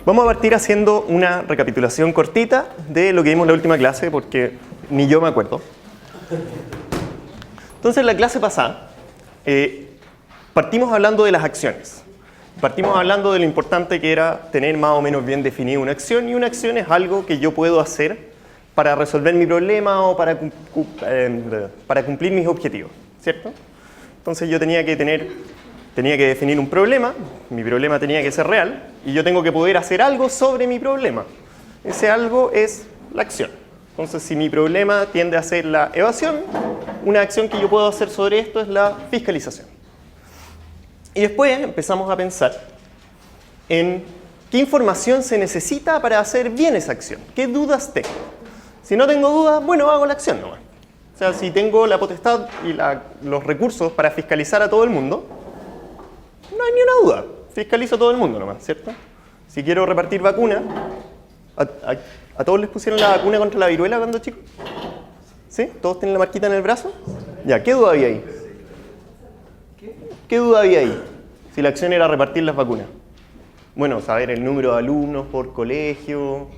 Vamos a partir haciendo una recapitulación cortita de lo que vimos en la última clase, porque ni yo me acuerdo. Entonces, en la clase pasada, partimos hablando de las acciones. Partimos hablando de lo importante que era tener más o menos bien definida una acción, y una acción es algo que yo puedo hacer para resolver mi problema o para cumplir mis objetivos, ¿cierto? Entonces yo tenía que definir un problema, mi problema tenía que ser real, y yo tengo que poder hacer algo sobre mi problema. Ese algo es la acción. Entonces, si mi problema tiende a ser la evasión, una acción que yo puedo hacer sobre esto es la fiscalización. Y después empezamos a pensar en qué información se necesita para hacer bien esa acción. ¿Qué dudas tengo? Si no tengo dudas, bueno, hago la acción nomás. O sea, si tengo la potestad y los recursos para fiscalizar a todo el mundo, no hay ni una duda. Fiscalizo a todo el mundo nomás, ¿cierto? Si quiero repartir vacuna, ¿a todos les pusieron la vacuna contra la viruela cuando chicos? ¿Sí? ¿Todos tienen la marquita en el brazo? Ya, ¿qué duda había ahí? ¿Qué duda había ahí? Si la acción era repartir las vacunas. Bueno, saber el número de alumnos por colegio,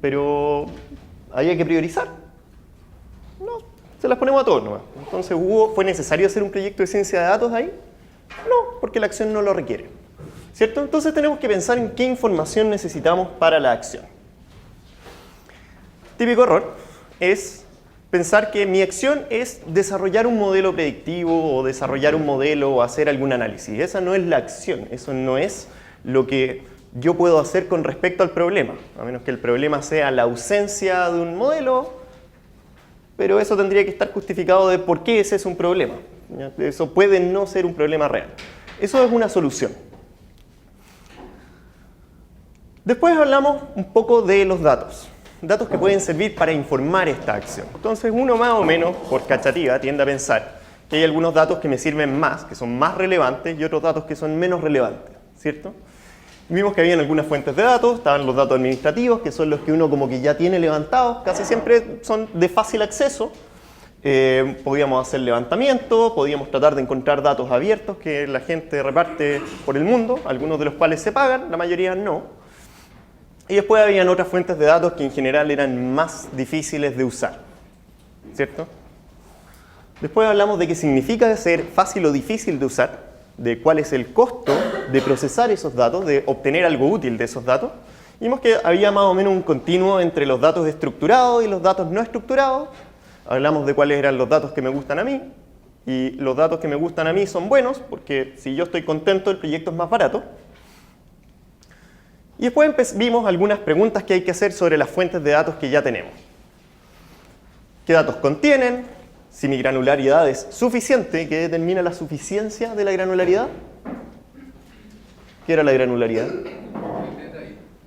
pero ¿había que priorizar? No, se las ponemos a todos nomás. Entonces, ¿fue necesario hacer un proyecto de ciencia de datos ahí? No, porque la acción no lo requiere, ¿cierto? Entonces tenemos que pensar en qué información necesitamos para la acción. Típico error es pensar que mi acción es desarrollar un modelo predictivo o desarrollar un modelo o hacer algún análisis. Esa no es la acción, eso no es lo que yo puedo hacer con respecto al problema, a menos que el problema sea la ausencia de un modelo, pero eso tendría que estar justificado de por qué ese es un problema. Eso puede no ser un problema real. Eso es una solución. Después hablamos un poco de los datos. Datos que pueden servir para informar esta acción. Entonces uno más o menos, por cachativa, tiende a pensar que hay algunos datos que me sirven más, que son más relevantes, y otros datos que son menos relevantes, ¿cierto? Vimos que habían algunas fuentes de datos, estaban los datos administrativos, que son los que uno como que ya tiene levantados, casi siempre son de fácil acceso. Podíamos hacer levantamiento, podíamos tratar de encontrar datos abiertos que la gente reparte por el mundo, algunos de los cuales se pagan, la mayoría no. Y después habían otras fuentes de datos que en general eran más difíciles de usar, ¿cierto? Después hablamos de qué significa ser fácil o difícil de usar, de cuál es el costo de procesar esos datos, de obtener algo útil de esos datos. Y vimos que había más o menos un continuo entre los datos estructurados y los datos no estructurados. Hablamos de cuáles eran los datos que me gustan a mí, y los datos que me gustan a mí son buenos, porque si yo estoy contento, el proyecto es más barato. Y después vimos algunas preguntas que hay que hacer sobre las fuentes de datos que ya tenemos. ¿Qué datos contienen? Si mi granularidad es suficiente, ¿qué determina la suficiencia de la granularidad? ¿Qué era la granularidad?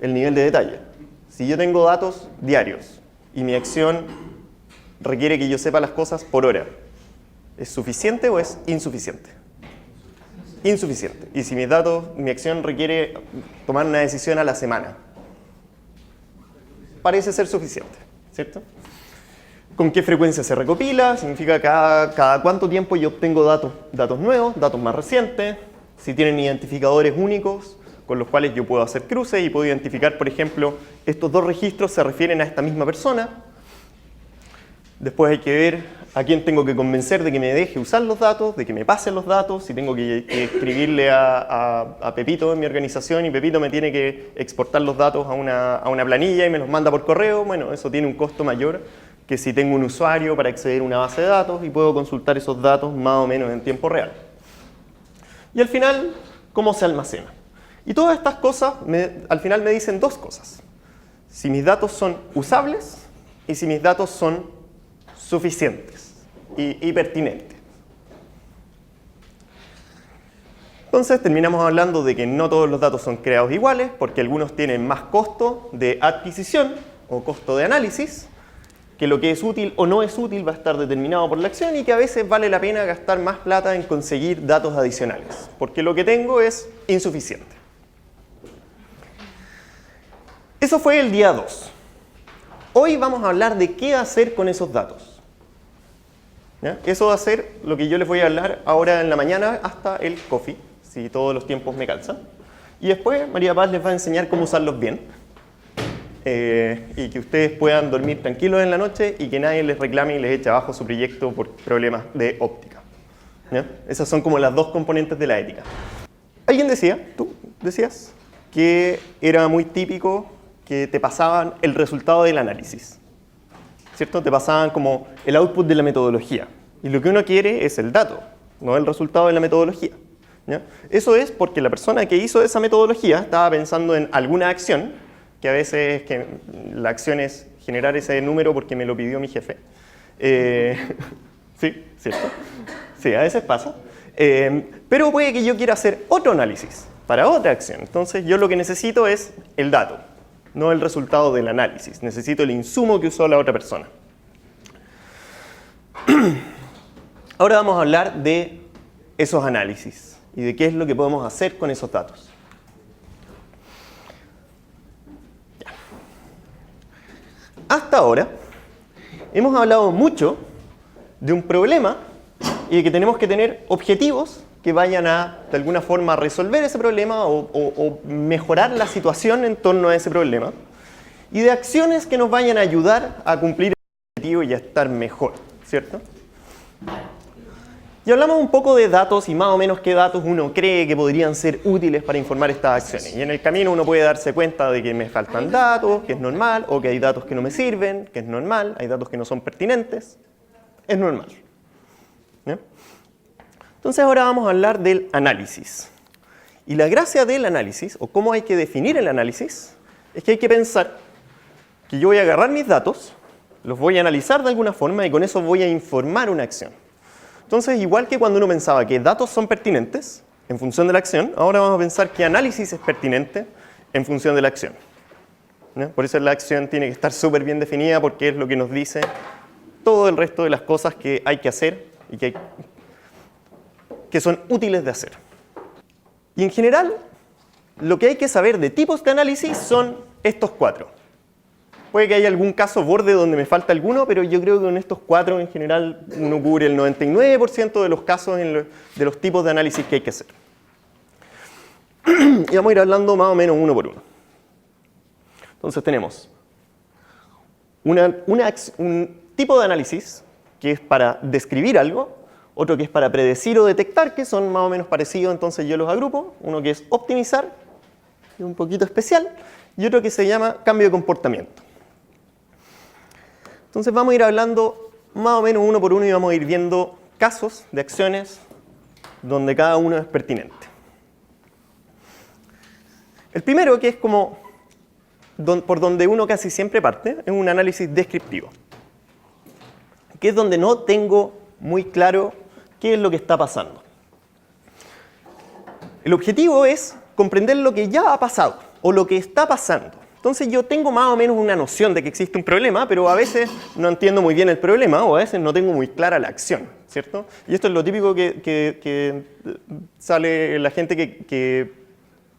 El nivel de detalle. Si yo tengo datos diarios y mi acción requiere que yo sepa las cosas por hora, ¿es suficiente o es insuficiente? Insuficiente. Y si mi acción requiere tomar una decisión a la semana, parece ser suficiente, ¿cierto? ¿Con qué frecuencia se recopila? Significa cada cuánto tiempo yo obtengo datos nuevos, datos más recientes, si tienen identificadores únicos con los cuales yo puedo hacer cruces y puedo identificar, por ejemplo, estos dos registros se refieren a esta misma persona. Después hay que ver a quién tengo que convencer de que me deje usar los datos, de que me pasen los datos, si tengo que escribirle a Pepito en mi organización y Pepito me tiene que exportar los datos a una planilla y me los manda por correo, bueno, eso tiene un costo mayor que si tengo un usuario para acceder a una base de datos y puedo consultar esos datos más o menos en tiempo real. Y al final, ¿cómo se almacena? Y todas estas cosas al final me dicen dos cosas. Si mis datos son usables y si mis datos son suficientes y pertinentes. Entonces terminamos hablando de que no todos los datos son creados iguales, porque algunos tienen más costo de adquisición o costo de análisis, que lo que es útil o no es útil va a estar determinado por la acción y que a veces vale la pena gastar más plata en conseguir datos adicionales, porque lo que tengo es insuficiente. Eso fue el día 2. Hoy vamos a hablar de qué hacer con esos datos. ¿Ya? Eso va a ser lo que yo les voy a hablar ahora en la mañana hasta el coffee, si todos los tiempos me calzan. Y después María Paz les va a enseñar cómo usarlos bien. Y que ustedes puedan dormir tranquilos en la noche y que nadie les reclame y les eche abajo su proyecto por problemas de óptica. ¿Ya? Esas son como las dos componentes de la ética. Alguien decía, tú decías, que era muy típico que te pasaban el resultado del análisis. ¿Cierto? Te pasaban como el output de la metodología. Y lo que uno quiere es el dato, no el resultado de la metodología. ¿Ya? Eso es porque la persona que hizo esa metodología estaba pensando en alguna acción, que a veces que la acción es generar ese número porque me lo pidió mi jefe. Sí, ¿cierto? Sí, a veces pasa. Pero puede que yo quiera hacer otro análisis para otra acción. Entonces yo lo que necesito es el dato, no el resultado del análisis. Necesito el insumo que usó la otra persona. Ahora vamos a hablar de esos análisis y de qué es lo que podemos hacer con esos datos. Hasta ahora hemos hablado mucho de un problema y de que tenemos que tener objetivos que vayan a, de alguna forma, resolver ese problema o mejorar la situación en torno a ese problema, y de acciones que nos vayan a ayudar a cumplir el objetivo y a estar mejor, ¿cierto? Y hablamos un poco de datos y más o menos qué datos uno cree que podrían ser útiles para informar estas acciones. Y en el camino uno puede darse cuenta de que me faltan datos, que es normal, o que hay datos que no me sirven, que es normal, hay datos que no son pertinentes, es normal. ¿Ya? Entonces ahora vamos a hablar del análisis. Y la gracia del análisis, o cómo hay que definir el análisis, es que hay que pensar que yo voy a agarrar mis datos, los voy a analizar de alguna forma y con eso voy a informar una acción. Entonces, igual que cuando uno pensaba que datos son pertinentes en función de la acción, ahora vamos a pensar que análisis es pertinente en función de la acción. ¿No? Por eso la acción tiene que estar súper bien definida porque es lo que nos dice todo el resto de las cosas que hay que hacer y que son útiles de hacer. Y en general, lo que hay que saber de tipos de análisis son estos 4. Puede que haya algún caso borde donde me falta alguno, pero yo creo que con estos 4 en general uno cubre el 99% de los casos de los tipos de análisis que hay que hacer. Y vamos a ir hablando más o menos uno por uno. Entonces tenemos un tipo de análisis que es para describir algo, otro que es para predecir o detectar, que son más o menos parecidos, entonces yo los agrupo. Uno que es optimizar, que es un poquito especial, y otro que se llama cambio de comportamiento. Entonces vamos a ir hablando más o menos uno por uno y vamos a ir viendo casos de acciones donde cada uno es pertinente. El primero, que es como por donde uno casi siempre parte, es un análisis descriptivo, que es donde no tengo muy claro qué es lo que está pasando. El objetivo es comprender lo que ya ha pasado o lo que está pasando. Entonces yo tengo más o menos una noción de que existe un problema, pero a veces no entiendo muy bien el problema o a veces no tengo muy clara la acción, ¿cierto? Y esto es lo típico que sale la gente que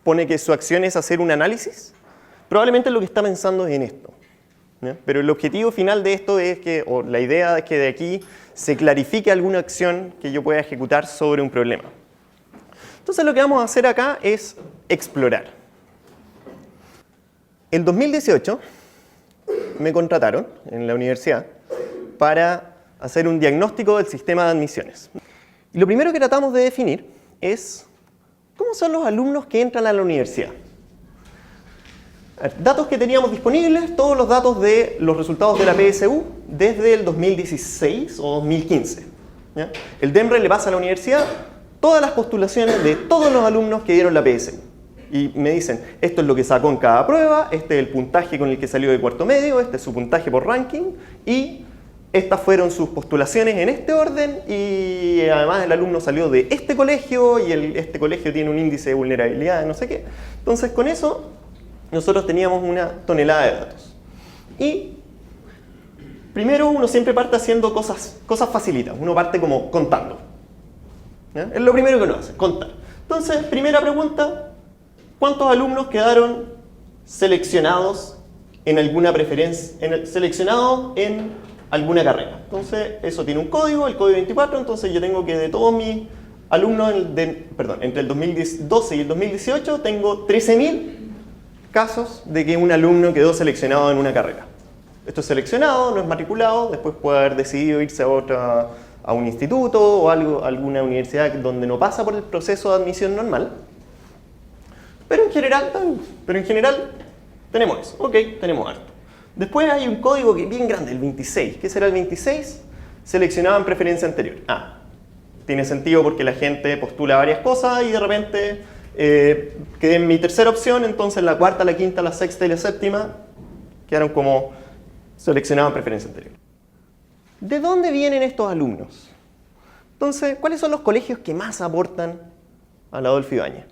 pone que su acción es hacer un análisis. Probablemente lo que está pensando es en esto, ¿ya? Pero el objetivo final de esto es que, o la idea es que de aquí se clarifique alguna acción que yo pueda ejecutar sobre un problema. Entonces lo que vamos a hacer acá es explorar. En 2018 me contrataron en la universidad para hacer un diagnóstico del sistema de admisiones. Y lo primero que tratamos de definir es cómo son los alumnos que entran a la universidad. Datos que teníamos disponibles, todos los datos de los resultados de la PSU desde el 2016 o 2015. ¿Ya? El DEMRE le pasa a la universidad todas las postulaciones de todos los alumnos que dieron la PSU. Y me dicen, esto es lo que sacó en cada prueba, este es el puntaje con el que salió de cuarto medio, este es su puntaje por ranking, y estas fueron sus postulaciones en este orden, y además el alumno salió de este colegio, y este colegio tiene un índice de vulnerabilidad de no sé qué. Entonces con eso nosotros teníamos una tonelada de datos. Y primero uno siempre parte haciendo cosas facilitas, uno parte como contando. ¿Ya? Es lo primero que uno hace, contar. Entonces, primera pregunta, ¿cuántos alumnos quedaron seleccionados en alguna preferencia, seleccionados en alguna carrera? Entonces, eso tiene un código, el código 24, entonces yo tengo que de todos mis entre el 2012 y el 2018 tengo 13.000 casos de que un alumno quedó seleccionado en una carrera. Esto es seleccionado, no es matriculado, después puede haber decidido irse a un instituto o alguna universidad donde no pasa por el proceso de admisión normal. Pero en general tenemos eso. Ok, tenemos harto. Después hay un código que es bien grande, el 26. ¿Qué será el 26? Seleccionado en preferencia anterior. Tiene sentido porque la gente postula varias cosas y de repente quedé en mi tercera opción, entonces la cuarta, la quinta, la sexta y la séptima quedaron como seleccionados en preferencia anterior. ¿De dónde vienen estos alumnos? Entonces, ¿cuáles son los colegios que más aportan a la Adolfo Ibáñez?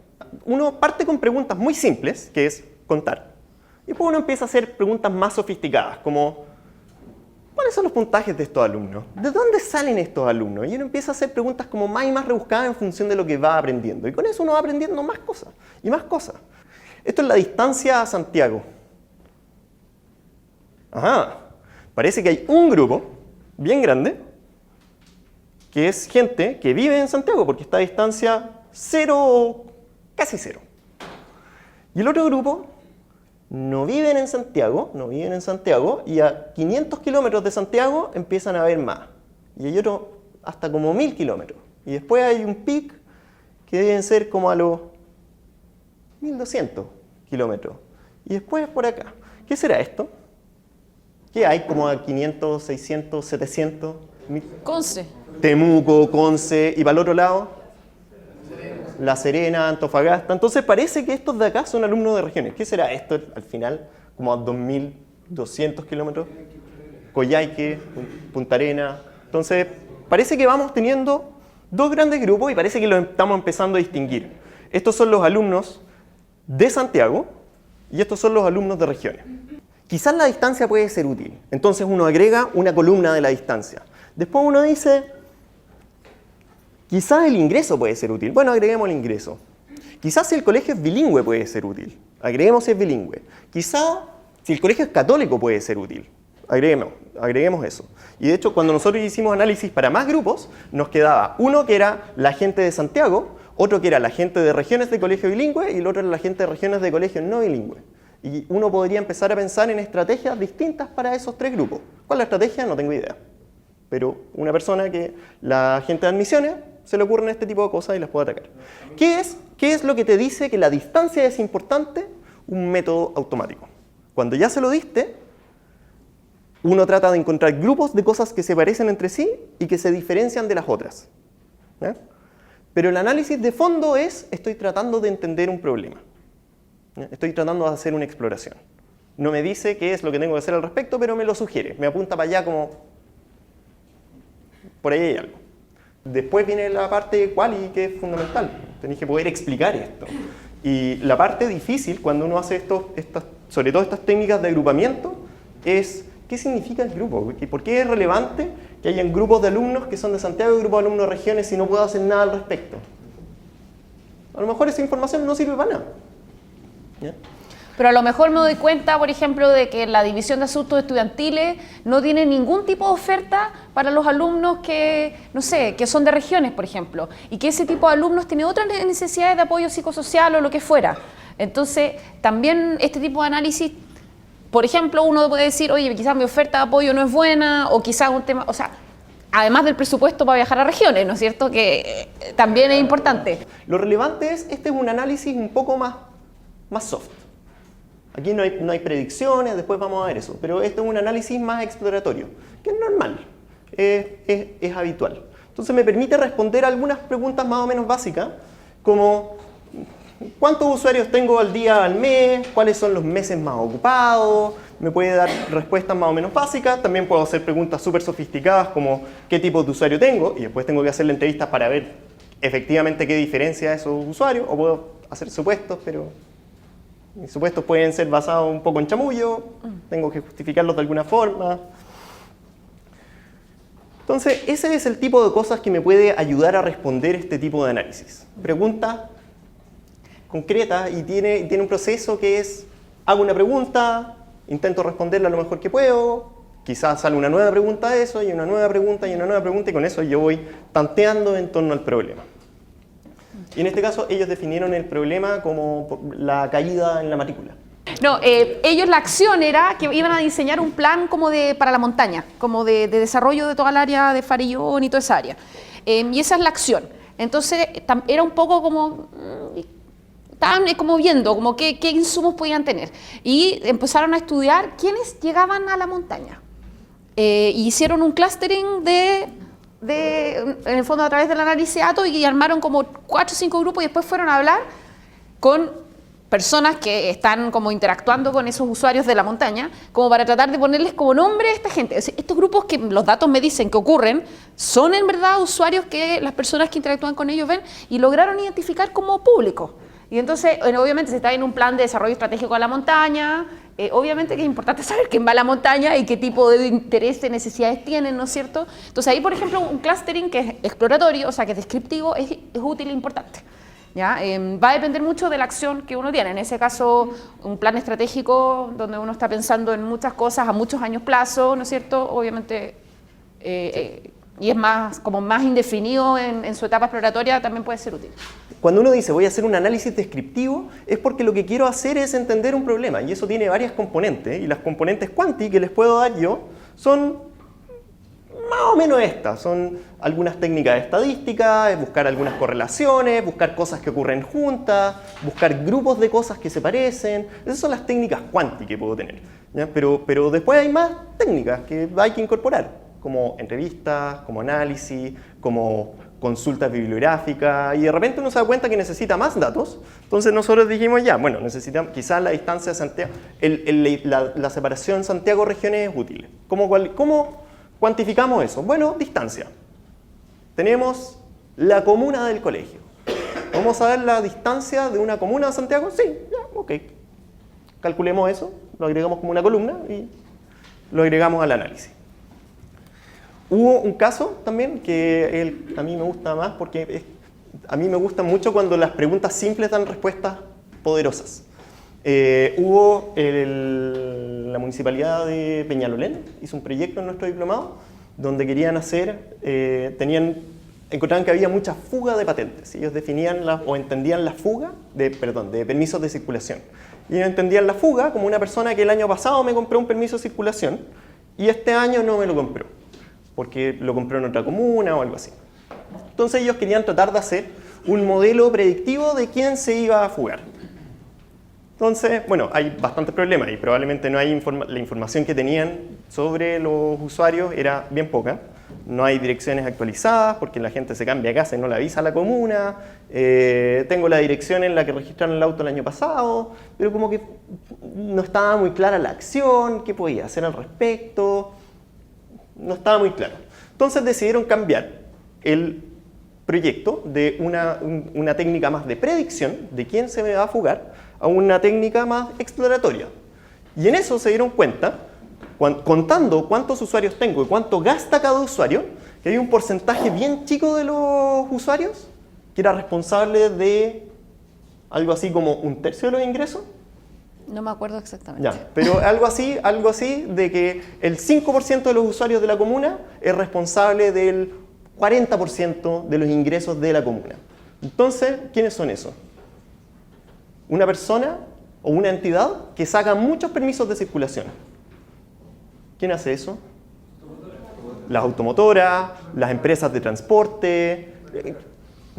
Uno parte con preguntas muy simples, que es contar. Y después uno empieza a hacer preguntas más sofisticadas, como ¿cuáles son los puntajes de estos alumnos? ¿De dónde salen estos alumnos? Y uno empieza a hacer preguntas como más y más rebuscadas en función de lo que va aprendiendo. Y con eso uno va aprendiendo más cosas y más cosas. Esto es la distancia a Santiago. Parece que hay un grupo bien grande que es gente que vive en Santiago porque está a distancia 0 o casi 0. Y el otro grupo no viven en Santiago y a 500 kilómetros de Santiago empiezan a haber más. Y hay otro hasta como 1000 kilómetros. Y después hay un pic que deben ser como a los 1200 kilómetros. Y después por acá. ¿Qué será esto? ¿Qué hay como a 500, 600, 700? Conce. Temuco, Conce. ¿Y para el otro lado? La Serena, Antofagasta. Entonces parece que estos de acá son alumnos de regiones. ¿Qué será esto al final? Como a 2.200 kilómetros. Coyhaique, Punta Arenas. Entonces parece que vamos teniendo dos grandes grupos y parece que los estamos empezando a distinguir. Estos son los alumnos de Santiago y estos son los alumnos de regiones. Quizás la distancia puede ser útil. Entonces uno agrega una columna de la distancia. Después uno dice, quizás el ingreso puede ser útil. Bueno, agreguemos el ingreso. Quizás si el colegio es bilingüe puede ser útil. Agreguemos si es bilingüe. Quizás si el colegio es católico puede ser útil. Agreguemos eso. Y de hecho, cuando nosotros hicimos análisis para más grupos, nos quedaba uno que era la gente de Santiago, otro que era la gente de regiones de colegio bilingüe y el otro era la gente de regiones de colegio no bilingüe. Y uno podría empezar a pensar en estrategias distintas para esos tres grupos. ¿Cuál es la estrategia? No tengo idea. Pero una persona que la gente de admisiones se le ocurren este tipo de cosas y las puede atacar. ¿Qué es lo que te dice que la distancia es importante? Un método automático. Cuando ya se lo diste, uno trata de encontrar grupos de cosas que se parecen entre sí y que se diferencian de las otras. Pero el análisis de fondo es, estoy tratando de entender un problema. Estoy tratando de hacer una exploración. No me dice qué es lo que tengo que hacer al respecto, pero me lo sugiere. Me apunta para allá como, por ahí hay algo. Después viene la parte quali, que es fundamental. Tenéis que poder explicar esto. Y la parte difícil, cuando uno hace sobre todo estas técnicas de agrupamiento, es qué significa el grupo. ¿Por qué es relevante que hayan grupos de alumnos que son de Santiago y grupos de alumnos de regiones si no puedo hacer nada al respecto? A lo mejor esa información no sirve para nada. ¿Ya? Pero a lo mejor me doy cuenta, por ejemplo, de que la División de Asuntos Estudiantiles no tiene ningún tipo de oferta para los alumnos que, no sé, que son de regiones, por ejemplo, y que ese tipo de alumnos tiene otras necesidades de apoyo psicosocial o lo que fuera. Entonces, también este tipo de análisis, por ejemplo, uno puede decir, oye, quizás mi oferta de apoyo no es buena, o quizás un tema, o sea, además del presupuesto para viajar a regiones, ¿no es cierto?, que también es importante. Lo relevante es, este es un análisis un poco más soft. Aquí no hay predicciones, después vamos a ver eso, pero este es un análisis más exploratorio, que es normal, es habitual. Entonces me permite responder algunas preguntas más o menos básicas, como ¿cuántos usuarios tengo al día, al mes? ¿Cuáles son los meses más ocupados? Me puede dar respuestas más o menos básicas. También puedo hacer preguntas súper sofisticadas como ¿qué tipo de usuario tengo? Y después tengo que hacerle entrevistas para ver efectivamente qué diferencia esos usuarios, o puedo hacer supuestos, pero mis supuestos pueden ser basados un poco en chamullo, tengo que justificarlos de alguna forma. Entonces, ese es el tipo de cosas que me puede ayudar a responder este tipo de análisis. Pregunta concreta y tiene un proceso que es, hago una pregunta, intento responderla lo mejor que puedo, quizás sale una nueva pregunta de eso, y una nueva pregunta, y una nueva pregunta, y con eso yo voy tanteando en torno al problema. Y en este caso ellos definieron el problema como la caída en la matrícula. No, ellos la acción era que iban a diseñar un plan como para la montaña, como de desarrollo de toda el área de Farellón y toda esa área. Y esa es la acción. Entonces era un poco como... estaban como viendo como qué insumos podían tener. Y empezaron a estudiar quiénes llegaban a la montaña. Hicieron un clustering en el fondo a través del análisis ATO y armaron como 4 o 5 grupos y después fueron a hablar con personas que están como interactuando con esos usuarios de la montaña, como para tratar de ponerles como nombre a esta gente. O sea, estos grupos que los datos me dicen que ocurren, son en verdad usuarios que las personas que interactúan con ellos ven y lograron identificar como público. Y entonces, obviamente, se está en un plan de desarrollo estratégico a la montaña, obviamente que es importante saber quién va a la montaña y qué tipo de interés y necesidades tienen, ¿no es cierto? Entonces ahí, por ejemplo, un clustering que es exploratorio, o sea, que es descriptivo, es útil e importante. ¿Ya? Va a depender mucho de la acción que uno tiene. En ese caso, un plan estratégico donde uno está pensando en muchas cosas a muchos años plazo, ¿no es cierto? Obviamente, y es más, como más indefinido en su etapa exploratoria, también puede ser útil. Cuando uno dice voy a hacer un análisis descriptivo, es porque lo que quiero hacer es entender un problema, y eso tiene varias componentes, y las componentes cuanti que les puedo dar yo son más o menos estas. Son algunas técnicas de estadística, es buscar algunas correlaciones, buscar cosas que ocurren juntas, buscar grupos de cosas que se parecen. Esas son las técnicas cuanti que puedo tener, ¿ya? Pero después hay más técnicas que hay que incorporar, como entrevistas, como análisis, como consultas bibliográficas, y de repente uno se da cuenta que necesita más datos. Entonces nosotros dijimos ya, bueno, necesitamos quizás la distancia de Santiago, la separación Santiago-regiones es útil. ¿Cómo cuantificamos eso? Bueno, distancia. Tenemos la comuna del colegio. ¿Vamos a ver la distancia de una comuna de Santiago? Sí, ya, ok. Calculemos eso, lo agregamos como una columna y lo agregamos al análisis. Hubo un caso también que a mí me gusta más porque a mí me gusta mucho cuando las preguntas simples dan respuestas poderosas. Hubo la municipalidad de Peñalolén, hizo un proyecto en nuestro diplomado donde querían hacer, encontraban que había mucha fuga de patentes. Ellos definían o entendían la fuga de permisos de circulación. Y ellos entendían la fuga como una persona que el año pasado me compró un permiso de circulación y este año no me lo compró, porque lo compró en otra comuna o algo así. Entonces ellos querían tratar de hacer un modelo predictivo de quién se iba a fugar. Entonces, bueno, hay bastantes problemas y probablemente no hay la información que tenían sobre los usuarios era bien poca. No hay direcciones actualizadas porque la gente se cambia de casa y no la avisa a la comuna. Tengo la dirección en la que registraron el auto el año pasado, pero como que no estaba muy clara la acción, qué podía hacer al respecto. No estaba muy claro. Entonces decidieron cambiar el proyecto de una técnica más de predicción de quién se me va a fugar a una técnica más exploratoria. Y en eso se dieron cuenta, contando cuántos usuarios tengo y cuánto gasta cada usuario, que hay un porcentaje bien chico de los usuarios que era responsable de algo así como 1/3 de los ingresos. No me acuerdo exactamente. Ya, pero algo así de que el 5% de los usuarios de la comuna es responsable del 40% de los ingresos de la comuna. Entonces, ¿quiénes son esos? Una persona o una entidad que saca muchos permisos de circulación. ¿Quién hace eso? Las automotoras, las empresas de transporte.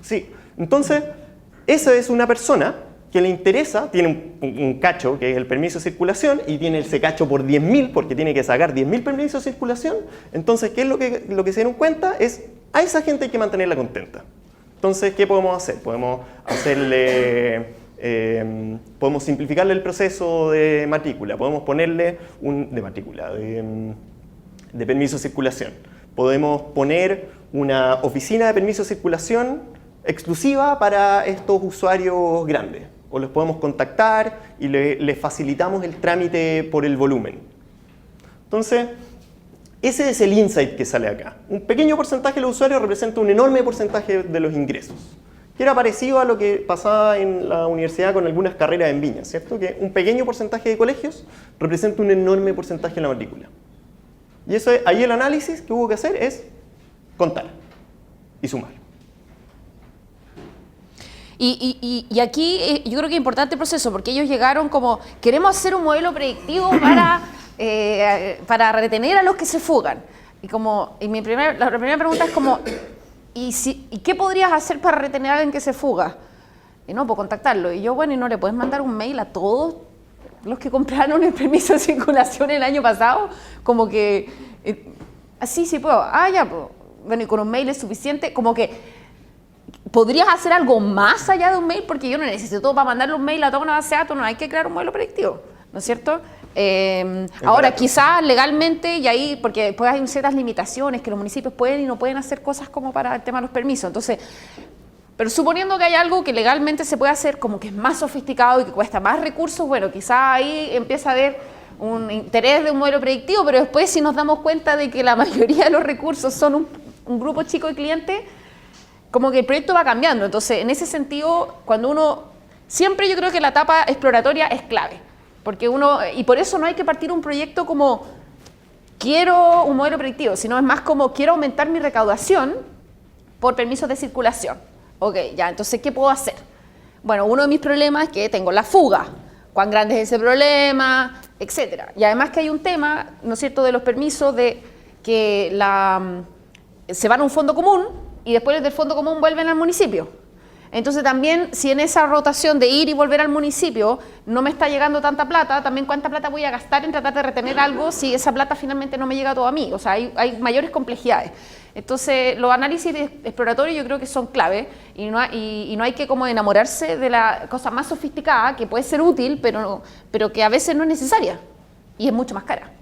Sí, entonces, esa es una persona que le interesa, tiene un cacho que es el permiso de circulación y tiene ese cacho por 10.000 porque tiene que sacar 10.000 permisos de circulación. Entonces, ¿qué es lo que se dieron cuenta? Es a esa gente hay que mantenerla contenta. Entonces, ¿qué podemos hacer? Podemos podemos simplificarle el proceso de matrícula, podemos ponerle de permiso de circulación. Podemos poner una oficina de permiso de circulación exclusiva para estos usuarios grandes. O los podemos contactar y les facilitamos el trámite por el volumen. Entonces, ese es el insight que sale acá. Un pequeño porcentaje de los usuarios representa un enorme porcentaje de los ingresos. Que era parecido a lo que pasaba en la universidad con algunas carreras en Viña, ¿cierto? Que un pequeño porcentaje de colegios representa un enorme porcentaje en la matrícula. Y eso ahí el análisis que hubo que hacer es contar y sumar. Y aquí yo creo que es importante el proceso, porque ellos llegaron como, queremos hacer un modelo predictivo para retener a los que se fugan. Y la primera pregunta es como, ¿y qué podrías hacer para retener a alguien que se fuga? Y no, pues contactarlo. Y yo, bueno, ¿y no le puedes mandar un mail a todos los que compraron el permiso de circulación el año pasado? Como que, así sí puedo. Ah, ya, pues. Bueno, y con un mail es suficiente. Como que, ¿podrías hacer algo más allá de un mail? Porque yo no necesito para mandarle un mail a toda una base de datos, no hay que crear un modelo predictivo, ¿no es cierto? Ahora, quizás legalmente, y ahí, porque después hay ciertas limitaciones que los municipios pueden y no pueden hacer cosas como para el tema de los permisos. Entonces, pero suponiendo que hay algo que legalmente se puede hacer como que es más sofisticado y que cuesta más recursos, bueno, quizás ahí empieza a haber un interés de un modelo predictivo, pero después si nos damos cuenta de que la mayoría de los recursos son un grupo chico de clientes, como que el proyecto va cambiando. Entonces, en ese sentido, siempre yo creo que la etapa exploratoria es clave, porque y por eso no hay que partir un proyecto como, quiero un modelo predictivo, sino es más como, quiero aumentar mi recaudación por permisos de circulación. Ok, ya, entonces, ¿qué puedo hacer? Bueno, uno de mis problemas es que tengo la fuga, cuán grande es ese problema, etcétera. Y además que hay un tema, ¿no es cierto?, de los permisos de que se van a un fondo común, y después del fondo común vuelven al municipio. Entonces también, si en esa rotación de ir y volver al municipio no me está llegando tanta plata, también cuánta plata voy a gastar en tratar de retener algo si esa plata finalmente no me llega todo a mí. O sea, hay mayores complejidades. Entonces, los análisis exploratorios yo creo que son clave y no hay que como enamorarse de la cosa más sofisticada, que puede ser útil, pero que a veces no es necesaria y es mucho más cara.